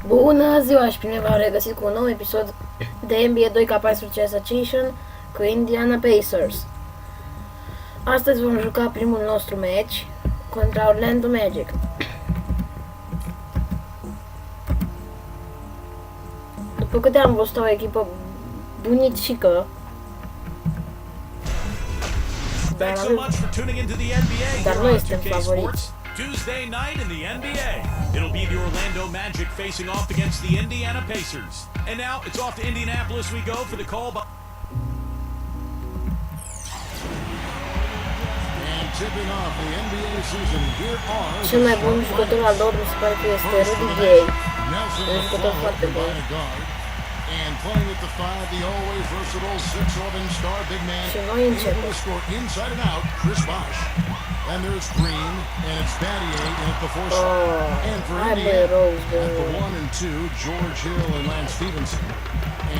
Bună ziua și bine v-am regăsit cu un nou episod de NBA 2K14 Association cu Indiana Pacers. Astăzi vom juca primul nostru meci contra Orlando Magic. După câte am văzut, o echipă bunicică. Dar noi suntem favoriți. Tuesday night in the NBA. It'll be the Orlando Magic facing off against the Indiana Pacers. And now it's off to Indianapolis we go for the call by... And tipping off the NBA season, here are Cel mai bun jucător al lor mi se pare că este Rudy Gay. Un jucător foarte bun. And playing at the 5, the always versatile 6'11" star big man, able to score inside and out, Chris Bosh. And there's Green, and it's Battier in at the 4 spot. And for Indiana, at the 1 and 2, George Hill and Lance Stevenson.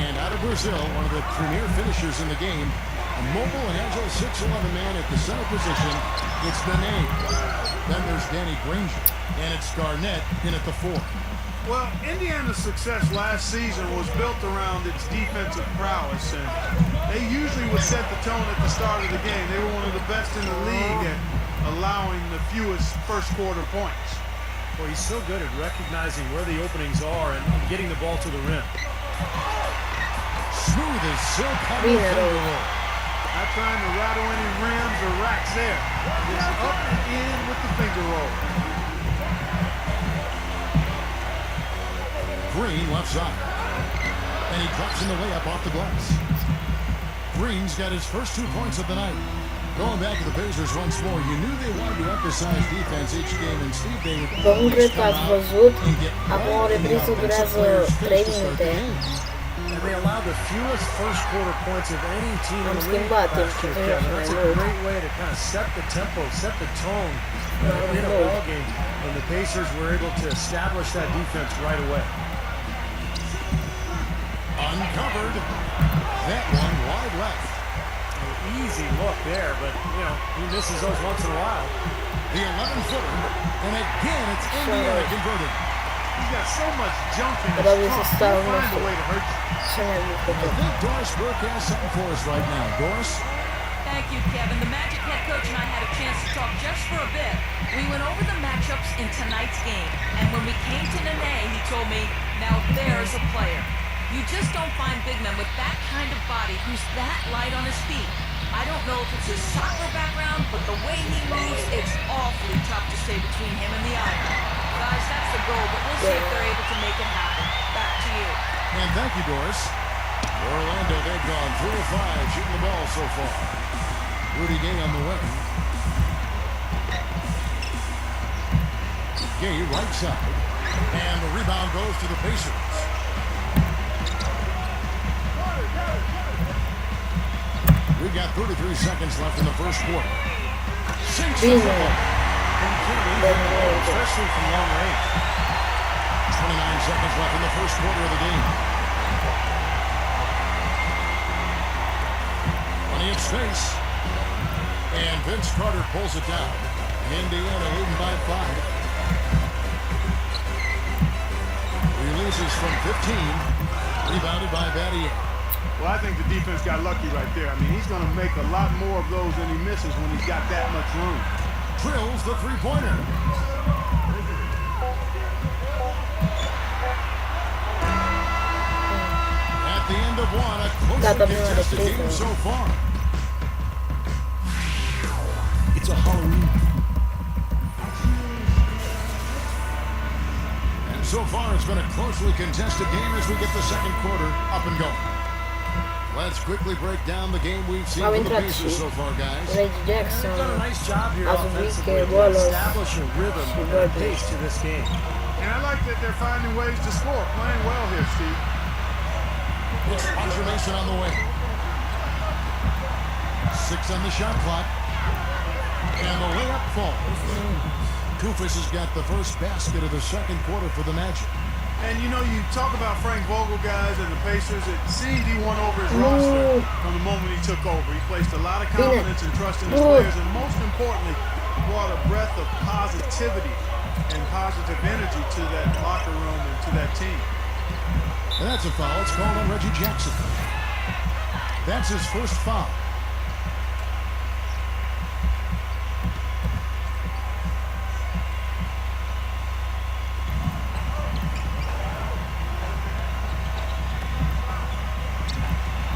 And out of Brazil, one of the premier finishers in the game, a mobile and agile 6'11" man at the center position, it's Nene. Then there's Danny Granger, and it's Garnett in at the 4. Well, Indiana's success last season was built around its defensive prowess, and they usually would set the tone at the start of the game. They were one of the best in the league at allowing the fewest first quarter points. Well, he's so good at recognizing where the openings are and getting the ball to the rim. Smooth as silk. Not trying to rattle any rims or racks there. Just up and in with the finger roll. Green left side. And he drops in the layup off the glass. Green's got his first 2 points of the night. Going back to the Pacers once more, you knew they wanted to emphasize defense each game, and Steve, they would Nu cred că ați văzut. Acum o repriză durează 3 minute. And they allow the fewest first quarter points of any team in the league last year, Kevin. That's a great way to kind of set the tempo, set the tone in a ball game. And the Pacers were able to establish that defense right away. Uncovered. That one wide left. Easy look there, but, you know, he misses those once in a while. The 11-footer, and again it's Indiana converted. He's got so much junk in his trunk. He'll find a way to hurt you. I think Doris Burke has something for us right now. Doris? Thank you, Kevin. The Magic head coach and I had a chance to talk just for a bit. We went over the matchups in tonight's game, and when we came to Nene, he told me, now there's a player. You just don't find big men with that kind of body who's that light on his feet. I don't know if it's his soccer background, but the way he moves, it's awfully tough to stay between him and the iron. Guys, that's the goal, but we'll see if they're able to make it happen. Back to you. And thank you, Doris. Orlando, they've gone 3 of 5 shooting the ball so far. Rudy Gay on the wing. Gay right side. And the rebound goes to the Pacers. We've got 33 seconds left in the first quarter. Sinks the ball. Especially from long range. 29 seconds left in the first quarter of the game. Plenty of space. And Vince Carter pulls it down. Indiana leading by 5. Releases from 15. Rebounded by Battier. Well, I think the defense got lucky right there. I mean, he's going to make a lot more of those than he misses when he's got that much room. Drills the three-pointer. At the end of one, a closely contested game so far. It's a Halloween. And so far, it's been a closely contested game as we get the second quarter up and going. Let's quickly break down the game we've seen from the Pacers so far, guys. Reggie Jackson They've done a nice job here a offensively to establish a rhythm and a pace to this game. And I like that they're finding ways to score. Playing well here, Steve. It's Roger Mason on the way. 6 on the shot clock. And the layup falls. Kufis has got the first basket of the second quarter for the Magic. And you know, you talk about Frank Vogel guys and the Pacers. It seemed he won over his roster from the moment he took over. He placed a lot of confidence and trust in his players, and most importantly, brought a breath of positivity and positive energy to that locker room and to that team. And that's a foul. It's called on Reggie Jackson. That's his first foul.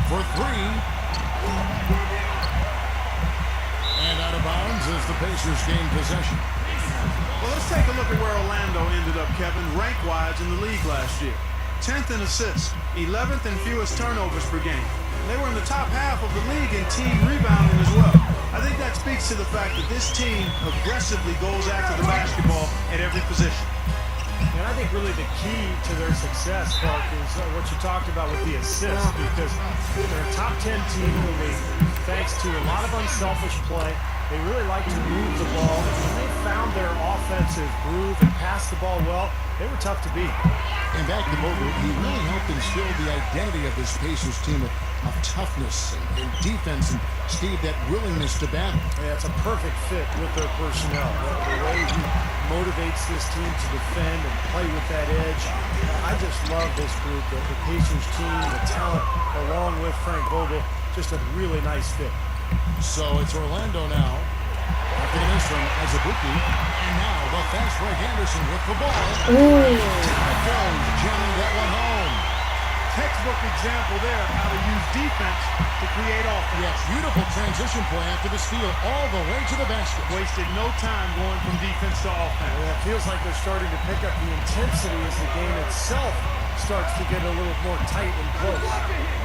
For three. And out of bounds as the Pacers gain possession. Well, let's take a look at where Orlando ended up, Kevin, rank-wise in the league last year. 10th in assists, 11th in fewest turnovers per game. They were in the top half of the league in team rebounding as well. I think that speaks to the fact that this team aggressively goes after the basketball at every position. And I think really the key to their success, Clark, is what you talked about with the assists, because they're a top 10 team in the league, thanks to a lot of unselfish play. They really like to move the ball. When they found their offensive groove and passed the ball well, they were tough to beat. And back to Vogel, he really helped instill the identity of this Pacers team of toughness and defense, and Steve, that willingness to battle. Yeah, it's a perfect fit with their personnel. The way he motivates this team to defend and play with that edge. I just love this group, the Pacers team, the talent, along with Frank Vogel. Just a really nice fit. So it's Orlando now. After the miss from Azabuki. And now the fast break Anderson with the ball. Down it goes, jamming that one home. Textbook example there of how to use defense to create offense. Yes, beautiful transition play after the steal all the way to the basket. Wasted no time going from defense to offense. Yeah, it feels like they're starting to pick up the intensity as the game itself starts to get a little more tight and close.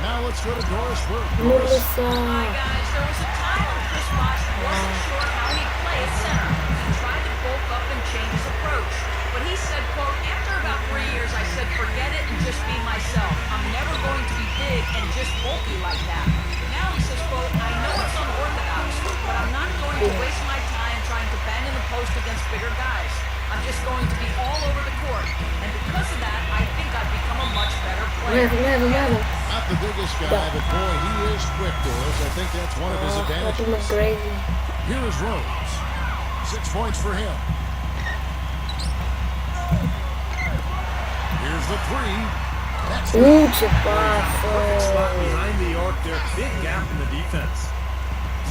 Now let's go to Doris Burke. Hi guys, there was a time when Chris Bosh wasn't sure how he'd play at center. He tried to bulk up and change his approach. But he said, quote, after about 3 years, I said, forget it and just be myself. I'm never going to be big and just bulky like that. Now he says, quote, I know it's unorthodox, but I'm not going to waste my time trying to bang in the post against bigger guys. I'm just going to be all over the court. And because of that, I think I've become a much better player. Not the biggest guy, but boy, he is quick, Doris. I think that's one of his advantages. Here is Rose. 6 points for him. Here's the three. That's perfect spot behind the arc there. Big gap in the defense.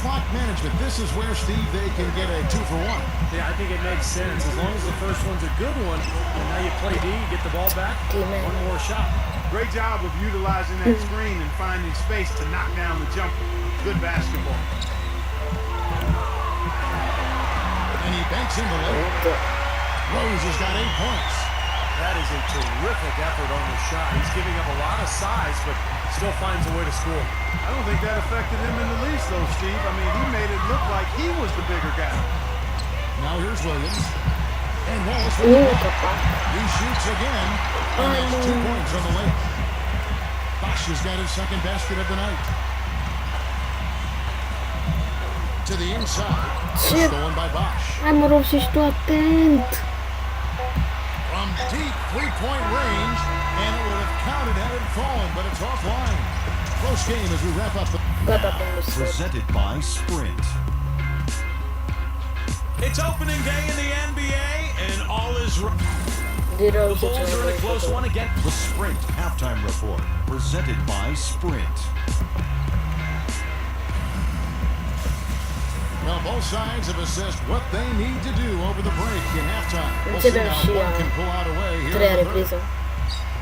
Clock management. This is where, Steve, they can get a 2-for-1. Yeah, I think it makes sense. As long as the first one's a good one, and now you play D, get the ball back, one more shot. Great job of utilizing that screen and finding space to knock down the jumper. Good basketball. And he banks in the lane. Rose has got 8 points. That is a terrific effort on the shot. He's giving up a lot of size, but still finds a way to score. I don't think that affected him in the least, though, Steve. I mean, he made it look like he was the bigger guy. Now here's Williams. And Wallace with the ball. He shoots again. And that's 2 points on the lane. Bosch has got his second basket of the night. To the inside. Stolen by Bosch. Ai, moro, vocês estão atentos. From deep three-point range, and it would have counted had it fallen, but it's offline. Close game as we wrap up the... Presented by Sprint. It's opening day in the NBA, and all is right. The Bulls are in a close one again. The Sprint halftime report, presented by Sprint. Well, both sides have assessed what they need to do over the break in halftime. We'll see how one can pull out away here.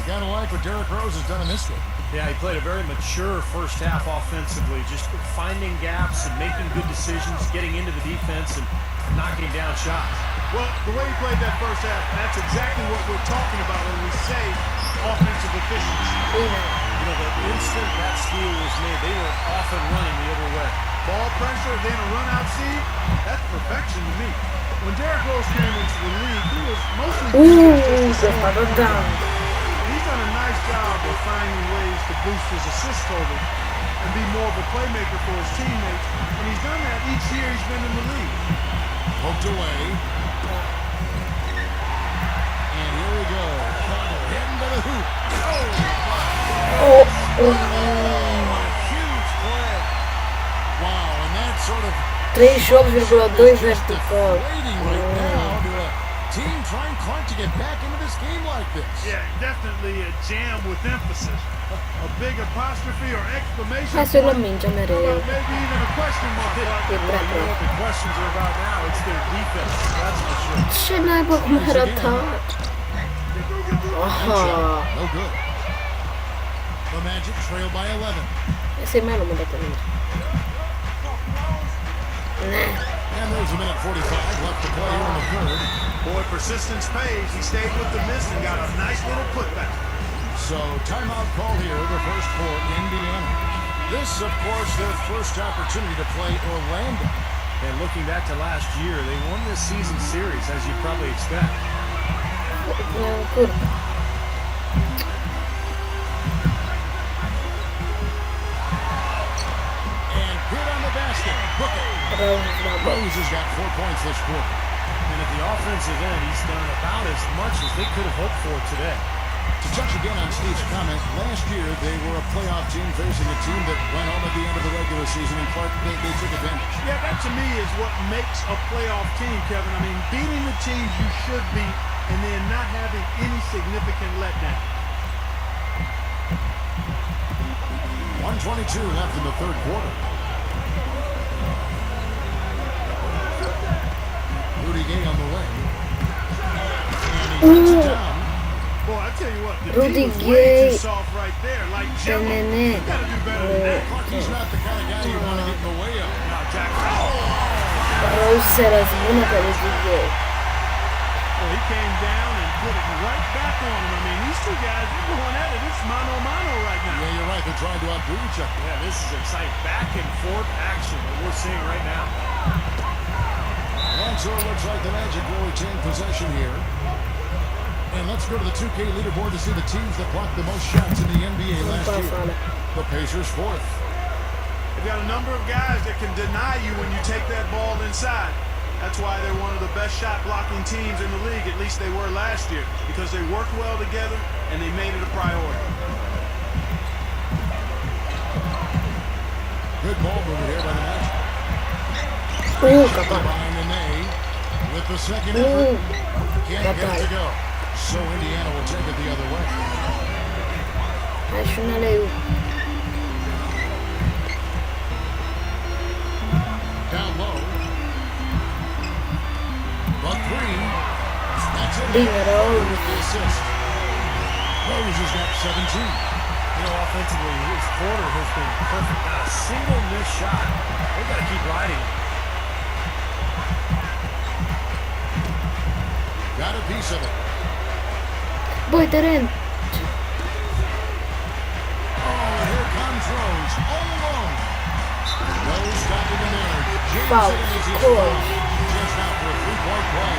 Gotta like what Derrick Rose has done in this game. Yeah, he played a very mature first half offensively, just finding gaps and making good decisions, getting into the defense and knocking down shots. Well, the way he played that first half, that's exactly what we're talking about when we say offensive efficiency. You know, the instant that steal was made, they were off and running the other way. Ball pressure, then a run-out seed, that's perfection to me. When Derrick Rose came into the league, he was mostly he's done a nice job of finding ways to boost his assist total and be more of a playmaker for his teammates. And he's done that each year he's been in the league. Poked away. And here we go. Heading to the hoop. What a huge play. Wow, and that sort of 3,2 vertical. waiting right now to a team trying hard to get back into this game like this. Yeah, definitely a jam with emphasis. A big apostrophe or exclamation Adesso lo point. minchia Maybe even a question mark. You know what the questions are about now? It's their defense. That's for sure. Ce n'hai po come era attack. No good. The Magic trail by 11. E se mai non mi date niente. And there's a minute 45 left to play here in the third. Boy, persistence pays. He stayed with the miss and got a nice little putback. So, timeout call here, the first for Indiana. This, of course, their first opportunity to play Orlando. And looking back to last year, they won this season series, as you'd probably expect. Good. And good on the basket. Rose has got 4 points this quarter. And at the offensive end, he's done about as much as they could have hoped for today. To touch again on Steve's comment, last year they were a playoff team facing a team that went home at the end of the regular season, and Clark, they took advantage. Yeah, that to me is what makes a playoff team, Kevin. I mean, beating the teams you should beat and then not having any significant letdown. 1:22 left in the third quarter. Rudy Gay on the way. And he puts it down. Boy, I tell you what, the Rudy D was way Gay. too soft right there. Like Jello, Nene. you gotta do better than that. Clarky's not the kind of guy you want to get in the way of. Now, Jack. Rose era buona per il video. Well, he came down and put it right back on him. I mean, these two guys are going at it. It's mano-a-mano right now. Yeah, you're right. They're trying to outdo each other. Yeah, this is exciting back and forth action that we're seeing right now. And so it looks like the Magic will retain possession here. And let's go to the 2K leaderboard to see the teams that blocked the most shots in the NBA last year. The Pacers fourth. They've got a number of guys that can deny you when you take that ball inside. That's why they're one of the best shot blocking teams in the league. At least they were last year, because they worked well together and they made it a priority. Good ball movement here by the Magic. Behind the Ney with the second effort. Can't get it to go. So Indiana will take it the other way. Down low. But three. That's it. With the assist. Rose has got 17. You know, offensively, his quarter has been perfect. Not a single missed shot. They got to keep riding. Got a piece of it. Boy, they're in. Oh, here comes Rose. All alone. Rose stopping the man. James Foul. it as he's Cool. just out for a 3-point play.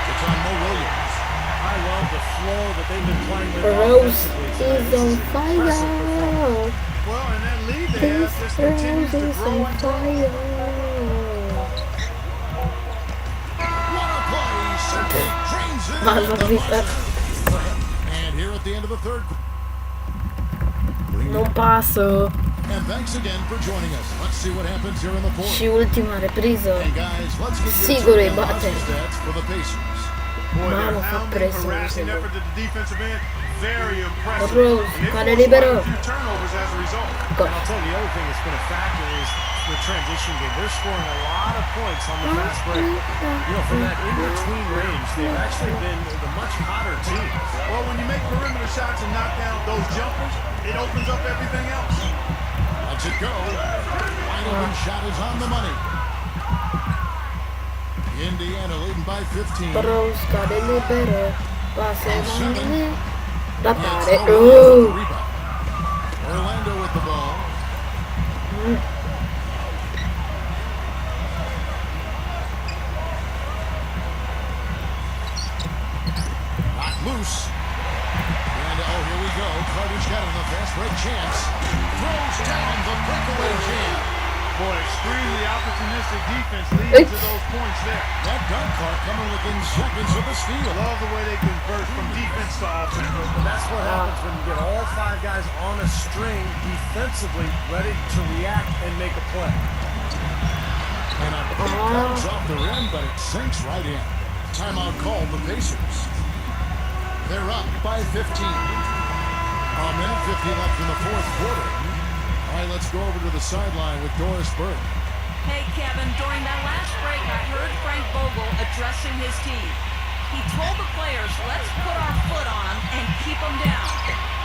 It's on Mo Williams. I love the flow that they've been playing with. Rose offensively. is on fire. Well, and that lead they have just continues to Rose is grow on and grow. fire. What a play. Simply drains it. Mamma mia. And here at the end of the third. Non passo. And thanks again for joining us. Let's see what happens here in the fourth. Sci ultima ripresa. And guys, let's get your Sicuro take i on batte. offensive stats for the Pacers. Boy, their Mano, fa hounding, preso, harassing mi sembra. effort at the defensive end, very impressive. Rose, And they cane forced libero. quite a few turnovers as a result. And I'll tell you the other thing that's been a factor is the transition game. They're scoring a lot of points on the fast break. You know, from that in-between range, they've actually been the much hotter team. Well, when you make perimeter shots and knock down those jumpers, it opens up everything else. Let's it go. Final shot is on the money. Indiana leading by 15. Rose cade libero. Passa e Seven. da And pare. Horia with the rebound. Orlando with the ball. Not loose. And here we go. Carter's got it on the fast break chance. Throws down the breakaway jam. Boy, extremely opportunistic defense leading to those points there. That dunk card coming within seconds of the steal. Love the way they convert from defense to offense. But that's what happens when you get all five guys on a string defensively ready to react and make a play. And a big bounce off the rim, but it sinks right in. timeout called the Pacers. They're up by 15. A minute 50 left in the fourth quarter. All right, let's go over to the sideline with Doris Burke. Hey, Kevin, during that last break, I heard Frank Vogel addressing his team. He told the players, let's put our foot on them and keep them down.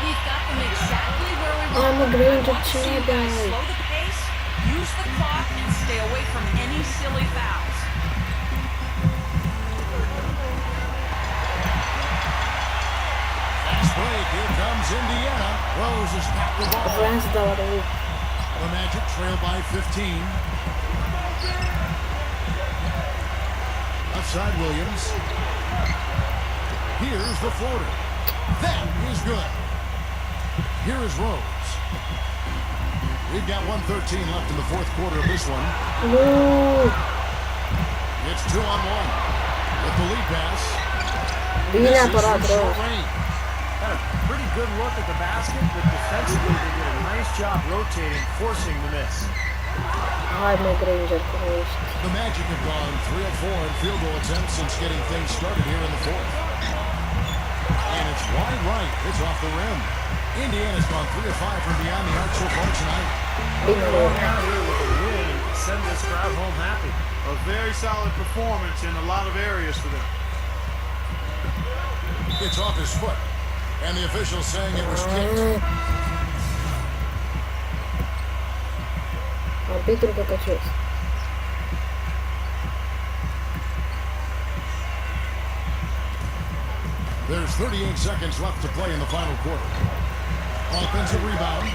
We've got them exactly where we want them. I want to see you guys slow the pace, use the clock, and stay away from any silly fouls. Fast break, here comes Indiana. Rose has knocked the ball. The Magic trail by 15. Outside Williams. Here's the floater. That is good. Here is Rose. We've got 1:13 left in the fourth quarter of this one. Ooh. It's 2-on-1 with the lead pass. Bine This is apărat, from short Rose. range. Had a pretty good look at the basket, but defensively they did a nice job rotating, forcing the miss. Hai mă, Granger, cum ești. The Magic have gone 3 of 4 in field goal attempts since getting things started here in the fourth. And it's wide right. It's off the rim. Indiana's gone 3 of 5 from beyond the arc so far tonight. Bine, Going out here with a win and send this crowd home happy. A very solid performance in a lot of areas for them. It's off his foot. And the officials saying it was kicked. Arbitru căcăcios. There's 38 seconds left to play in the final quarter. Offensive rebound.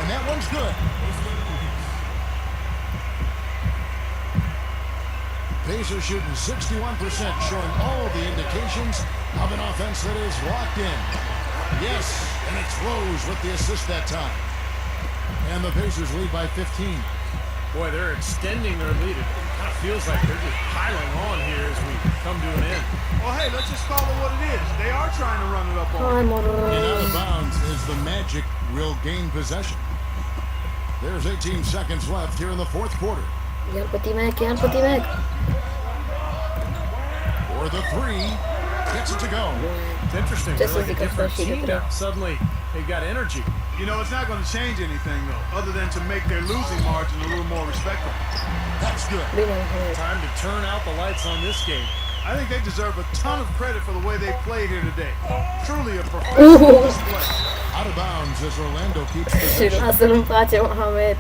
And that one's good. Pacers shooting 61%, showing all the indications of an offense that is locked in. Yes, and it's Rose with the assist that time. And the Pacers lead by 15. Boy, they're extending their lead. It kind of feels like they're just piling on here as we come to an end. Well, hey, let's just call it what it is. They are trying to run it up on Hai them. mă, And out of Rose. bounds is the Magic will gain possession. There's 18 seconds left here in the fourth quarter. Ia-l pe Timec, ia-l pe Timec. For the three, gets it to go. It's interesting. Just They're like as a you different can see team the now. Suddenly, they've got energy. You know, it's not going to change anything, though, other than to make their losing margin a little more respectable. That's good. Bine, hai. Time to turn out the lights on this game. I think they deserve a ton of credit for the way they played here today. Truly a professional display. Out of bounds as Orlando keeps Și possession. lasă-l în pace, Mohamed.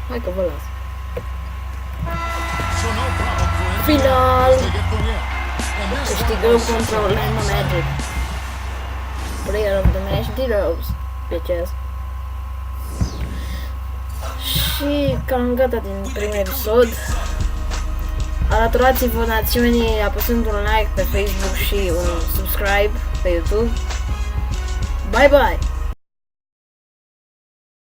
Hai că vă las. So no problem for Indiana Final. as they get the win. And this one Câștigăm was contra Orlando Magic. Player of the match, D-Rose. Bitches. Și cam gata din primul episod. Alăturați-vă națiunii apăsând un like pe Facebook și un subscribe pe YouTube. Bye bye!